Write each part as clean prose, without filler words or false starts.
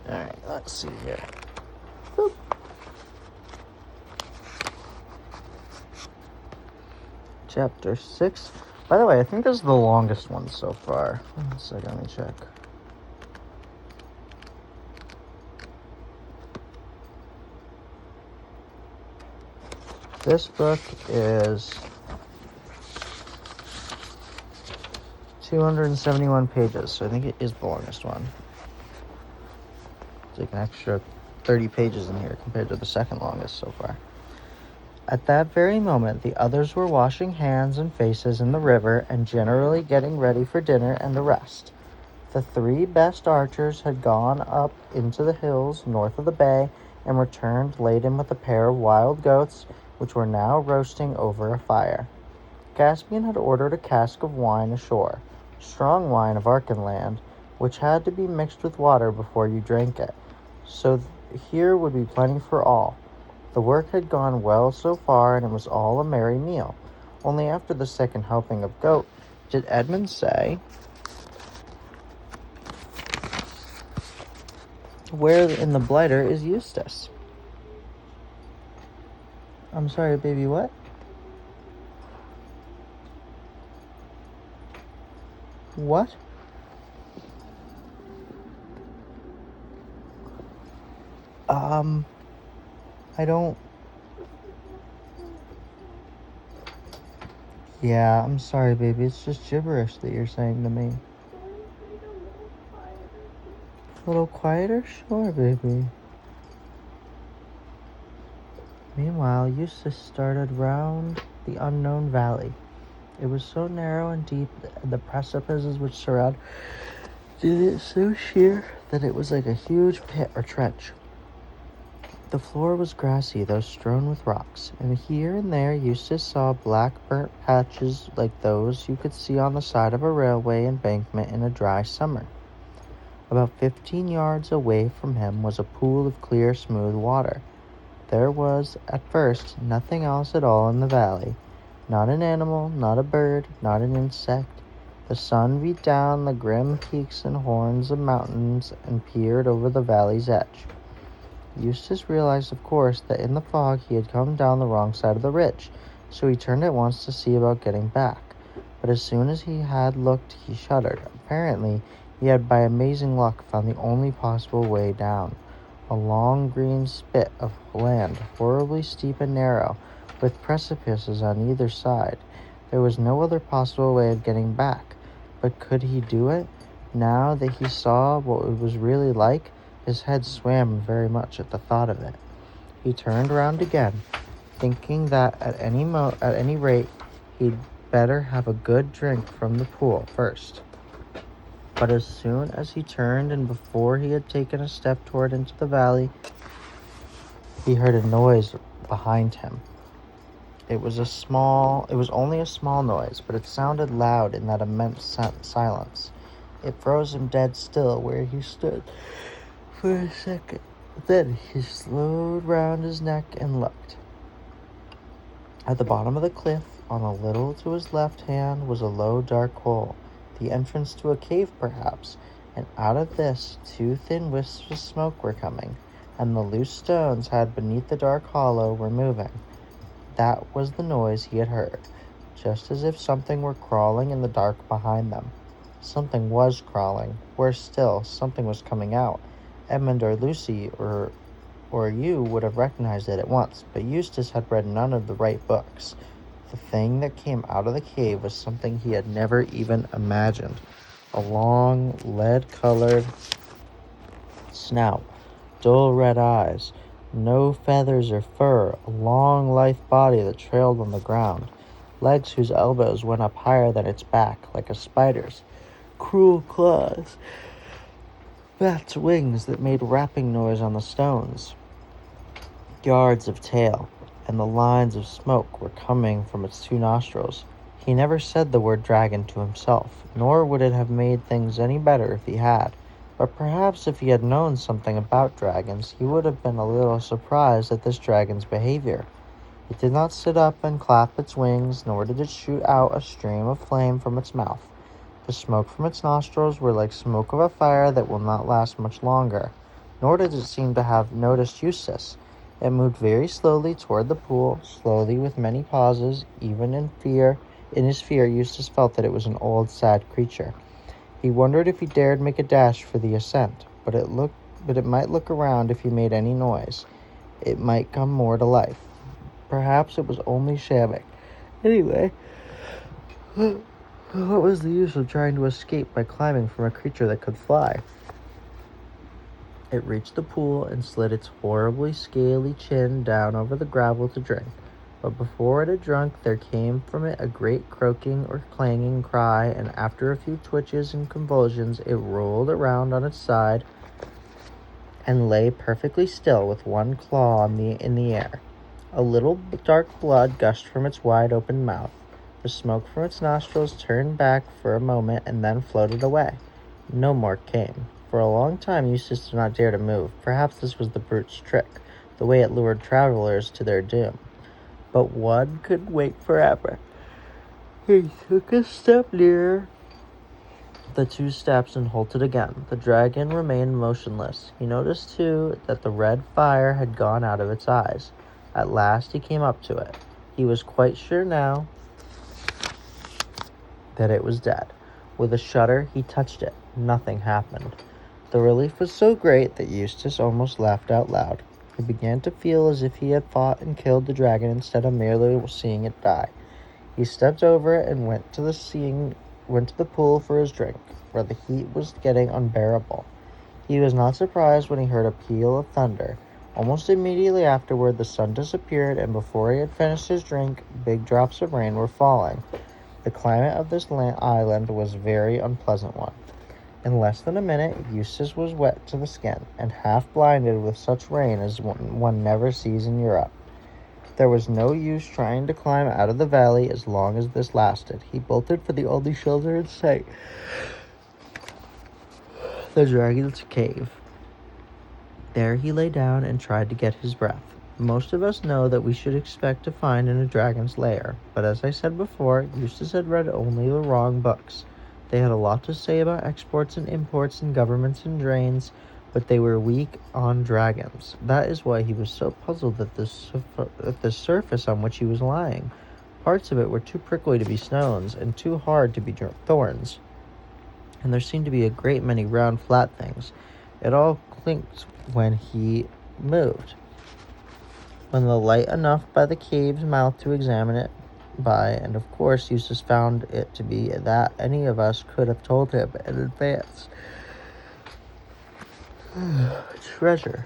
Alright, let's see here. Chapter 6. By the way, I think this is the longest one so far. 1 second, let me check. This book is 271 pages, so I think it is the longest one. It's like an extra 30 pages in here compared to the second longest so far. At that very moment, the others were washing hands and faces in the river and generally getting ready for dinner and a rest. The 3 best archers had gone up into the hills north of the bay and returned laden with a pair of wild goats, which were now roasting over a fire. Caspian had ordered a cask of wine ashore, strong wine of Archenland, which had to be mixed with water before you drank it, so here would be plenty for all. The work had gone well so far, and it was all a merry meal. Only after the second helping of goat did Edmund say, "Where in the blighter is Eustace?" I'm sorry, baby, what? What? I don't... Yeah, I'm sorry, baby. It's just gibberish that you're saying to me. A little quieter? Sure, baby. Meanwhile, Eustace started round the unknown valley. It was so narrow and deep, and the precipices which surrounded it so sheer that it was like a huge pit or trench. The floor was grassy, though strewn with rocks, and here and there Eustace saw black burnt patches like those you could see on the side of a railway embankment in a dry summer. About 15 yards away from him was a pool of clear, smooth water. There was, at first, nothing else at all in the valley. Not an animal, not a bird, not an insect. The sun beat down the grim peaks and horns of mountains and peered over the valley's edge. Eustace realized, of course, that in the fog he had come down the wrong side of the ridge, so he turned at once to see about getting back. But as soon as he had looked, he shuddered. Apparently, he had by amazing luck found the only possible way down. A long green spit of land, horribly steep and narrow, with precipices on either side. There was no other possible way of getting back. But could he do it? Now that he saw what it was really like, his head swam very much at the thought of it. He turned round again, thinking that at any rate he'd better have a good drink from the pool first. But as soon as he turned and before he had taken a step toward into the valley, he heard a noise behind him. It was only a small noise, but it sounded loud in that immense silence. It froze him dead still where he stood for a second. Then he slowed round his neck and looked. At the bottom of the cliff, on a little to his left hand, was a low dark hole, the entrance to a cave perhaps, and out of this 2 thin wisps of smoke were coming, and the loose stones had beneath the dark hollow were moving. That was the noise he had heard, just as if something were crawling in the dark behind them. Something was crawling. Worse still, something was coming out. Edmund or Lucy or you would have recognized it at once, but Eustace had read none of the right books. The thing that came out of the cave was something he had never even imagined. A long, lead-colored snout, dull red eyes, no feathers or fur, a long, lithe body that trailed on the ground, legs whose elbows went up higher than its back, like a spider's, cruel claws, bat's wings that made rapping noise on the stones, yards of tail, and the lines of smoke were coming from its 2 nostrils. He never said the word dragon to himself, nor would it have made things any better if he had. But perhaps if he had known something about dragons, he would have been a little surprised at this dragon's behavior. It did not sit up and clap its wings, nor did it shoot out a stream of flame from its mouth. The smoke from its nostrils were like smoke of a fire that will not last much longer. nor did it seem to have noticed Eustace. It moved very slowly toward the pool, slowly with many pauses. Even in fear, in his fear, Eustace felt that it was an old, sad creature. He wondered if he dared make a dash for the ascent, but it might look around if he made any noise. It might come more to life. Perhaps it was only shamming. Anyway, what was the use of trying to escape by climbing from a creature that could fly? It reached the pool and slid its horribly scaly chin down over the gravel to drink. But before it had drunk, there came from it a great croaking or clanging cry, and after a few twitches and convulsions, it rolled around on its side and lay perfectly still with one claw in the air. A little dark blood gushed from its wide-open mouth. The smoke from its nostrils turned back for a moment and then floated away. No more came. For a long time Eustace did not dare to move. Perhaps this was the brute's trick, the way it lured travelers to their doom. But one couldn't wait forever. He took a step nearer. The 2 steps and halted again. The dragon remained motionless. He noticed, too, that the red fire had gone out of its eyes. At last he came up to it. He was quite sure now that it was dead. With a shudder, he touched it. Nothing happened. The relief was so great that Eustace almost laughed out loud. He began to feel as if he had fought and killed the dragon instead of merely seeing it die. He stepped over it and went to the pool for his drink, for the heat was getting unbearable. He was not surprised when he heard a peal of thunder. Almost immediately afterward, the sun disappeared, and before he had finished his drink, big drops of rain were falling. The climate of this island was a very unpleasant one. In less than a minute, Eustace was wet to the skin, and half blinded with such rain as one never sees in Europe. There was no use trying to climb out of the valley as long as this lasted. He bolted for the only shelter in sight, the dragon's cave. There he lay down and tried to get his breath. Most of us know that we should expect to find in a dragon's lair, but as I said before, Eustace had read only the wrong books. They had a lot to say about exports and imports and governments and drains, but they were weak on dragons. That is why he was so puzzled at the surface on which he was lying. Parts of it were too prickly to be stones and too hard to be thorns, and there seemed to be a great many round, flat things. It all clinked when he moved. When the light enough by the cave's mouth to examine it by, and of course Eustace found it to be that any of us could have told him in advance. Treasure.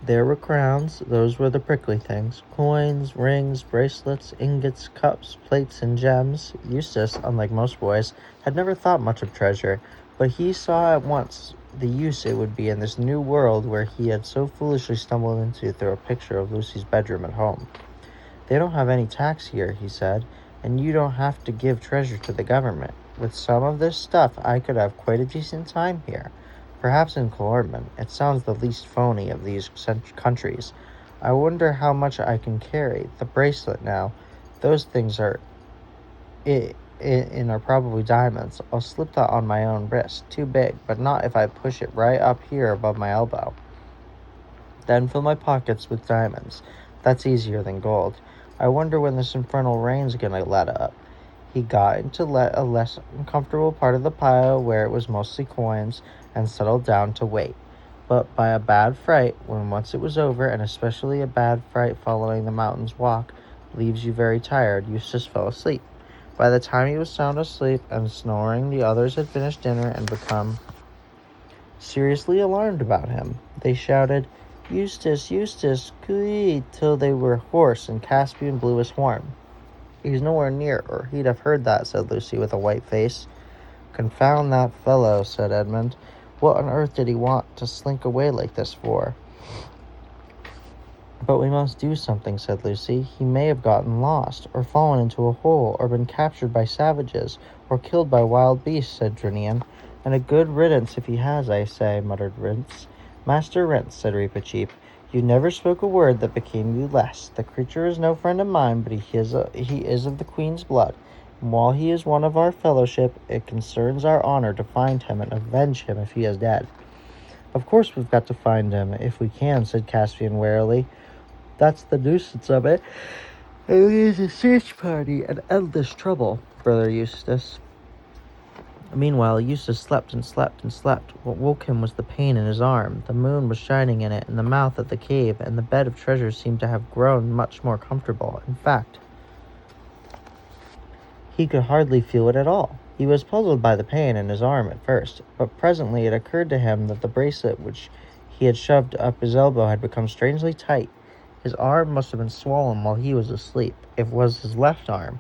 There were crowns, those were the prickly things, coins, rings, bracelets, ingots, cups, plates, and gems. Eustace, unlike most boys, had never thought much of treasure, but he saw at once the use it would be in this new world where he had so foolishly stumbled into through a picture of Lucy's bedroom at home. They don't have any tax here, he said, and you don't have to give treasure to the government. With some of this stuff, I could have quite a decent time here. Perhaps in Calormen. It sounds the least phony of these countries. I wonder how much I can carry. The bracelet now. Those things are are probably diamonds. I'll slip that on my own wrist. Too big, but not if I push it right up here above my elbow. Then fill my pockets with diamonds. That's easier than gold. I wonder when this infernal rain's gonna let up. He got into a less uncomfortable part of the pile where it was mostly coins and settled down to wait. But by a bad fright, when once it was over, and especially a bad fright following the mountain's walk, leaves you very tired, Eustace fell asleep. By the time he was sound asleep and snoring, the others had finished dinner and become seriously alarmed about him. They shouted, "Eustace, Eustace, cooey," till they were hoarse, and Caspian blew his horn. "He's nowhere near, or he'd have heard that," said Lucy with a white face. "Confound that fellow," said Edmund. "What on earth did he want to slink away like this for?" "But we must do something," said Lucy. "He may have gotten lost, or fallen into a hole, or been captured by savages, or killed by wild beasts," said Drinian. "And a good riddance if he has, I say," muttered Rince. "Master Rince," said Reepicheep, "you never spoke a word that became you less. The creature is no friend of mine, but he is of the Queen's blood, and while he is one of our fellowship, it concerns our honor to find him and avenge him if he is dead. Of course we've got to find him, if we can, said Caspian warily. That's the nuisance of it. It is a search party and endless trouble, Brother Eustace. Meanwhile, Eustace slept and slept and slept. What woke him was the pain in his arm. The moon was shining in it, in the mouth of the cave, and the bed of treasure seemed to have grown much more comfortable. In fact, he could hardly feel it at all. He was puzzled by the pain in his arm at first, but presently it occurred to him that the bracelet which he had shoved up his elbow had become strangely tight. His arm must have been swollen while he was asleep. It was his left arm.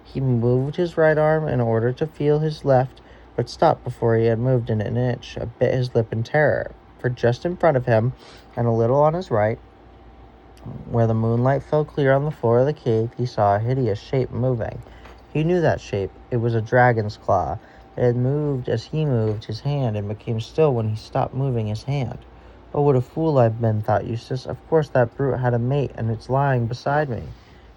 He moved his right arm in order to feel his left, but stopped before he had moved an inch, bit his lip in terror. For just in front of him, and a little on his right, where the moonlight fell clear on the floor of the cave, he saw a hideous shape moving. He knew that shape. It was a dragon's claw. It had moved as he moved his hand, and became still when he stopped moving his hand. Oh, what a fool I've been, thought Eustace. Of course that brute had a mate, and it's lying beside me.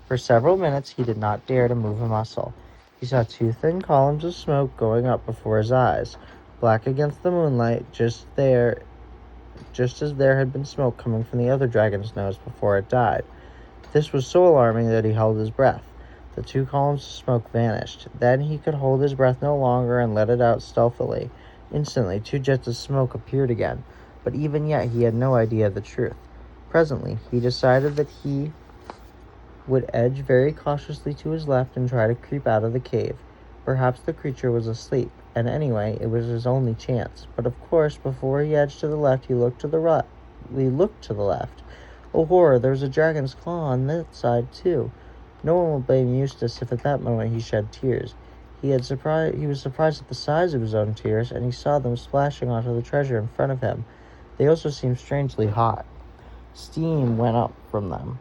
For several minutes he did not dare to move a muscle. He saw two thin columns of smoke going up before his eyes, black against the moonlight, just as there had been smoke coming from the other dragon's nose before it died. This was so alarming that he held his breath. The two columns of smoke vanished. Then he could hold his breath no longer and let it out stealthily. Instantly, two jets of smoke appeared again, but even yet he had no idea of the truth. Presently, he decided that he would edge very cautiously to his left and try to creep out of the cave. Perhaps the creature was asleep, and anyway, it was his only chance. But of course, before he edged to the left, he looked to the right. We looked to the left. Oh, horror, there was a dragon's claw on that side, too. No one will blame Eustace if at that moment he shed tears. He was surprised at the size of his own tears, and he saw them splashing onto the treasure in front of him. They also seemed strangely hot. Steam went up from them.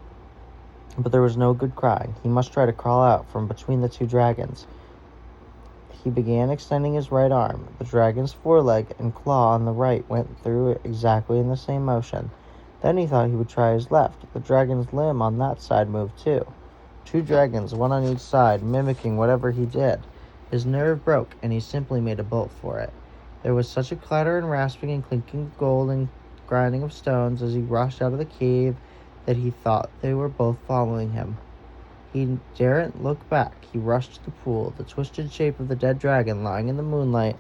But there was no good crying. He must try to crawl out from between the two dragons. He began extending his right arm. The dragon's foreleg and claw on the right went through it exactly in the same motion. Then he thought he would try his left. The dragon's limb on that side moved too. Two dragons, one on each side, mimicking whatever he did. His nerve broke, and he simply made a bolt for it. There was such a clatter and rasping and clinking of gold and grinding of stones as he rushed out of the cave that he thought they were both following him. He daren't look back. He rushed to the pool. The twisted shape of the dead dragon lying in the moonlight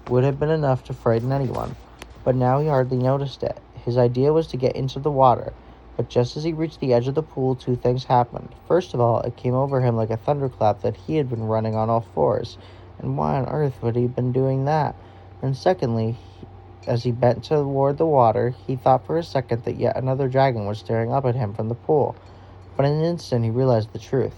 would have been enough to frighten anyone, but now he hardly noticed it. His idea was to get into the water, but just as he reached the edge of the pool, two things happened. First of all, it came over him like a thunderclap that he had been running on all fours, and why on earth would he have been doing that? And secondly, as he bent toward the water, he thought for a second that yet another dragon was staring up at him from the pool. But in an instant he realized the truth.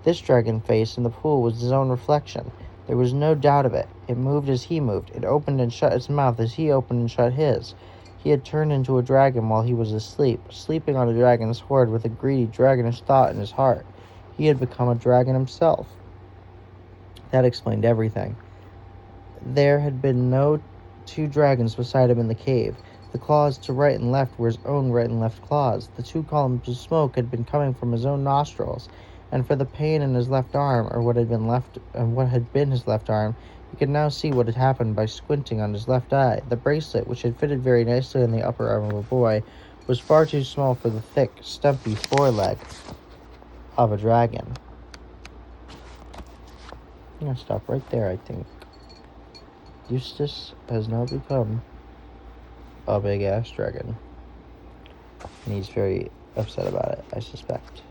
This dragon face in the pool was his own reflection. There was no doubt of it. It moved as he moved. It opened and shut its mouth as he opened and shut his. He had turned into a dragon while he was asleep, sleeping on a dragon's hoard with a greedy, dragonish thought in his heart. He had become a dragon himself. That explained everything. There had been no two dragons beside him in the cave. The claws to right and left were his own right and left claws. The two columns of smoke had been coming from his own nostrils, and for the pain in his left arm, or what had been his left arm, he could now see what had happened by squinting on his left eye. The bracelet, which had fitted very nicely on the upper arm of a boy, was far too small for the thick, stumpy foreleg of a dragon. I'm going to stop right there, I think. Eustace has now become a big-ass dragon. And he's very upset about it, I suspect.